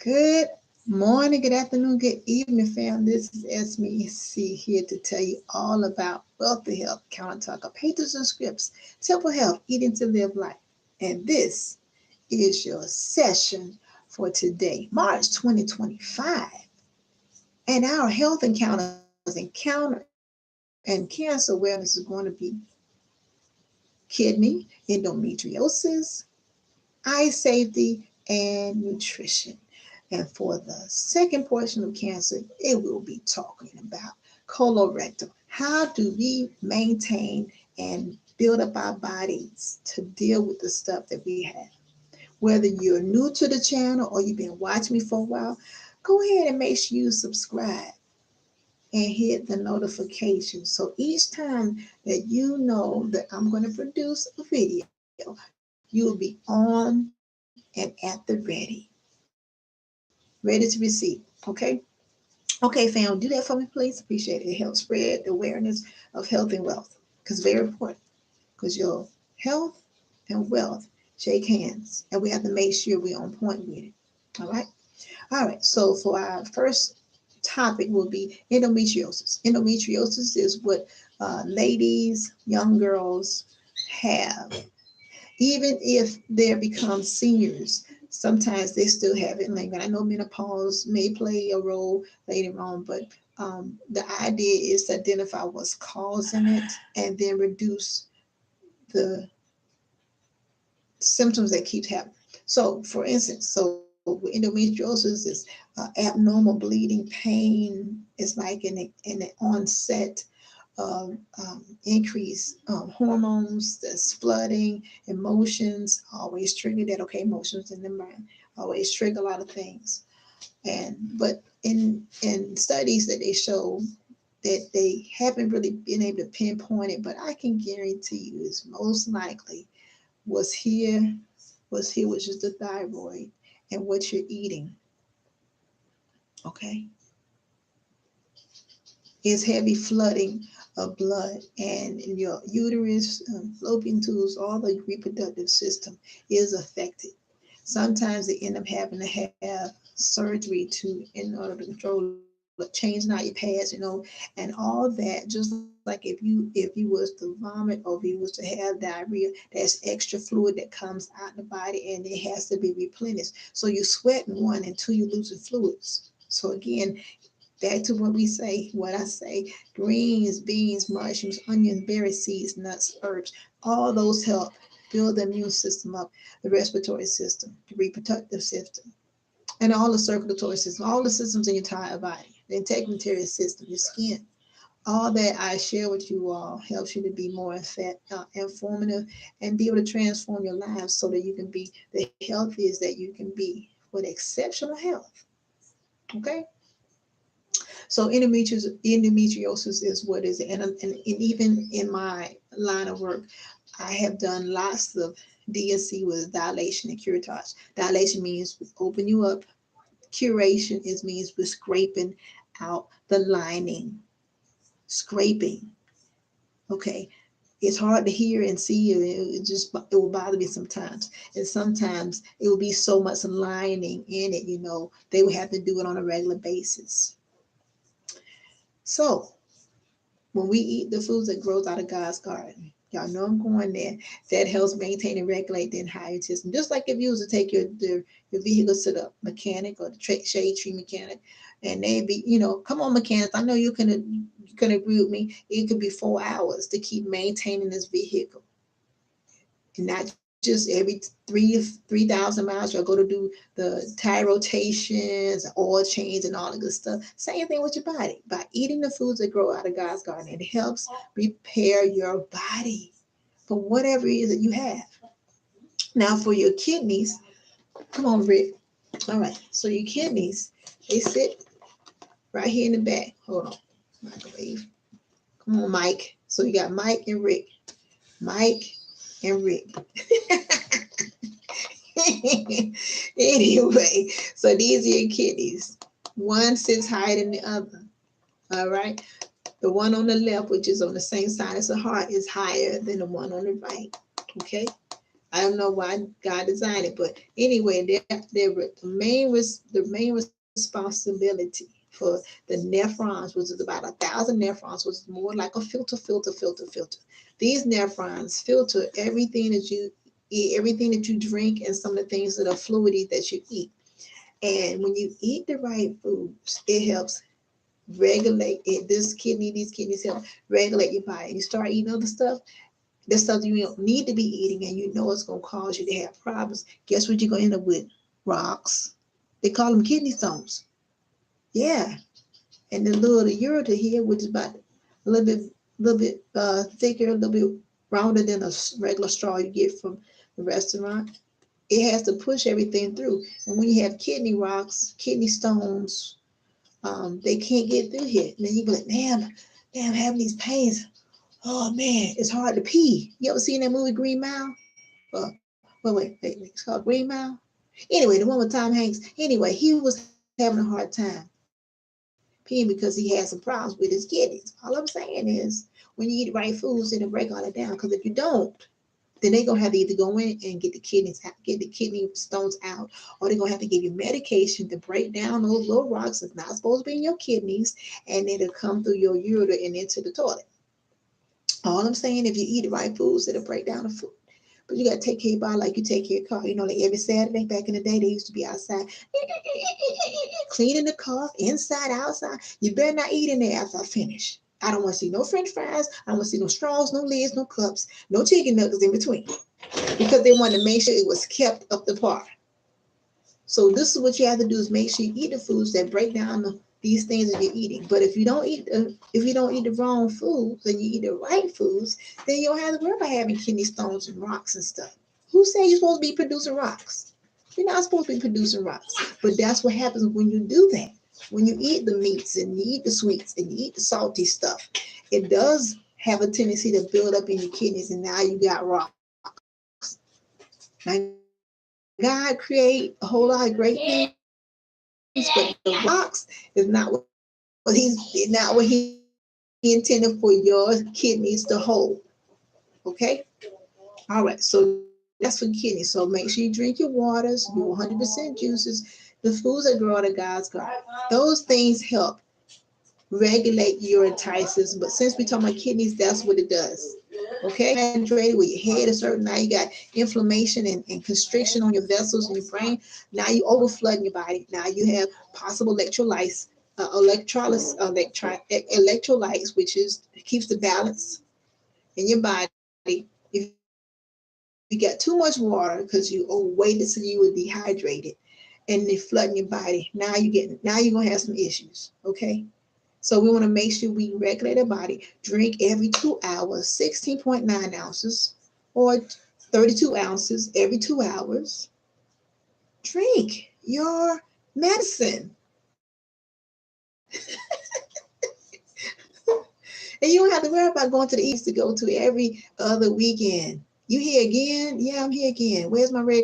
Good morning, good afternoon, good evening, fam. This is SMC here to tell you all about wealthy health, counter talk, pages and scripts, simple health, eating to live life. And this is your session for today, March 2025. And our health encounters and cancer awareness is going to be kidney, endometriosis, eye safety, and nutrition. And for the second portion of cancer, it will be talking about colorectal. How do we maintain and build up our bodies to deal with the stuff that we have? Whether you're new to the channel or you've been watching me for a while, go ahead and make sure you subscribe and hit the notification. So each time that you know that I'm going to produce a video, you'll be on and at the ready to receive. Okay, fam, do that for me, please. Appreciate it. It helps spread the awareness of health and wealth because it's very important. Because your health and wealth shake hands, and we have to make sure we're on point with it. All right. All right. So for our first topic will be endometriosis. Endometriosis is what ladies, young girls have. Even if they become seniors, sometimes they still have it. Like I know menopause may play a role later on, but the idea is to identify what's causing it and then reduce the symptoms that keep happening. So, for instance, so with endometriosis is abnormal bleeding, pain. It's like in the onset of increased hormones, that's flooding, emotions always trigger that. Okay, emotions in the mind always trigger a lot of things. And but in studies that they show that they haven't really been able to pinpoint it, but I can guarantee you it's most likely was here, which is the thyroid, and what you're eating. Okay, is heavy flooding of blood, and in your uterus, fallopian tubes, all the reproductive system is affected. Sometimes they end up having to have surgery to in order to control it, changing out your pads, and all that. Just like if you was to vomit or if you was to have diarrhea, there's extra fluid that comes out the body and it has to be replenished. So you sweating one and two, you losing fluids. So again, back to what I say, greens, beans, mushrooms, onions, berry seeds, nuts, herbs, all those help build the immune system up, the respiratory system, the reproductive system, and all the circulatory system, all the systems in your entire body, the integumentary system, your skin. All that I share with you all helps you to be more informative and be able to transform your lives so that you can be the healthiest that you can be with exceptional health. Okay? So endometriosis is what is it, and even in my line of work, I have done lots of DNC with dilation and curettage. Dilation means we open you up. Curation is means we're scraping out the lining, scraping. Okay, it's hard to hear and see. It will bother me sometimes, and sometimes it will be so much lining in it. They would have to do it on a regular basis. So when we eat the foods that grows out of God's garden, y'all know I'm going there. That helps maintain and regulate the entire system. Just like if you was to take your vehicle to the mechanic or the shade tree mechanic, and they be, come on, mechanics. I know you can agree with me. It could be 4 hours to keep maintaining this vehicle, and not just every 3,000 miles you'll go to do the tire rotations, oil change, and all the good stuff. Same thing with your body. By eating the foods that grow out of God's garden, it helps repair your body for whatever it is that you have. Now, for your kidneys, come on, Rick. All right. So your kidneys, they sit right here in the back. Hold on, microwave. Come on, Mike. So you got Mike and Rick. Mike and Rick. Anyway, so these are your kidneys. One sits higher than the other. All right. The one on the left, which is on the same side as the heart, is higher than the one on the right. Okay. I don't know why God designed it, but anyway, the main responsibility for the nephrons, which is about 1,000 nephrons, which is more like a filter. These nephrons filter everything that you eat, everything that you drink, and some of the things that are fluidy that you eat. And when you eat the right foods, it helps regulate it. These kidneys help regulate your body. You start eating other stuff, the stuff you don't need to be eating, and you know it's going to cause you to have problems. Guess what you're going to end up with? Rocks. They call them kidney stones. Yeah. And the ureter here, which is about a little bit thicker, a little bit rounder than a regular straw you get from the restaurant. It has to push everything through. And when you have kidney rocks, kidney stones, they can't get through here. And then you be like, damn, I'm having these pains. Oh man, it's hard to pee. You ever seen that movie Green Mile? Wait, it's called Green Mile. Anyway, the one with Tom Hanks. Anyway, he was having a hard time peeing because he had some problems with his kidneys. All I'm saying is, when you eat the right foods, it'll break all that down. Because if you don't, then they're gonna have to either go in and get the kidney stones out, or they're gonna have to give you medication to break down those little rocks that's not supposed to be in your kidneys, and it'll come through your ureter and into the toilet. All I'm saying, if you eat the right foods, it'll break down the food. But you gotta take care of your body like you take care of your car. Like every Saturday back in the day, they used to be outside cleaning the car inside, outside. You better not eat in there after I finish. I don't want to see no French fries. I don't want to see no straws, no lids, no cups, no chicken nuggets in between, because they wanted to make sure it was kept up to par. So this is what you have to do: is make sure you eat the foods that break down these things that you're eating. But if you don't eat the wrong foods and you eat the right foods, then you don't have to worry about having kidney stones and rocks and stuff. Who said you're supposed to be producing rocks? You're not supposed to be producing rocks. But that's what happens when you do that. When you eat the meats and you eat the sweets and you eat the salty stuff, it does have a tendency to build up in your kidneys, and now you got rocks. Now God create a whole lot of great things, but the rocks is not what he intended for your kidneys to hold. Okay? All right, so that's for kidneys. So make sure you drink your waters, you 100% juices, the foods that grow out of God's garden. Those things help regulate urine. But since we're talking about kidneys, that's what it does. Okay? Dehydrated, where your head is hurting, now you got inflammation and constriction on your vessels in your brain. Now you overflooding your body. Now you have possible electrolytes, electrolytes, which is keeps the balance in your body. If you got too much water because you overweighted, so you were dehydrated, and they flooding your body, now you're gonna have some issues. Okay. So we want to make sure we regulate our body. Drink every 2 hours, 16.9 ounces or 32 ounces every 2 hours. Drink your medicine. And you don't have to worry about going to the ER to go to every other weekend. You here again? Yeah, I'm here again. Where's my red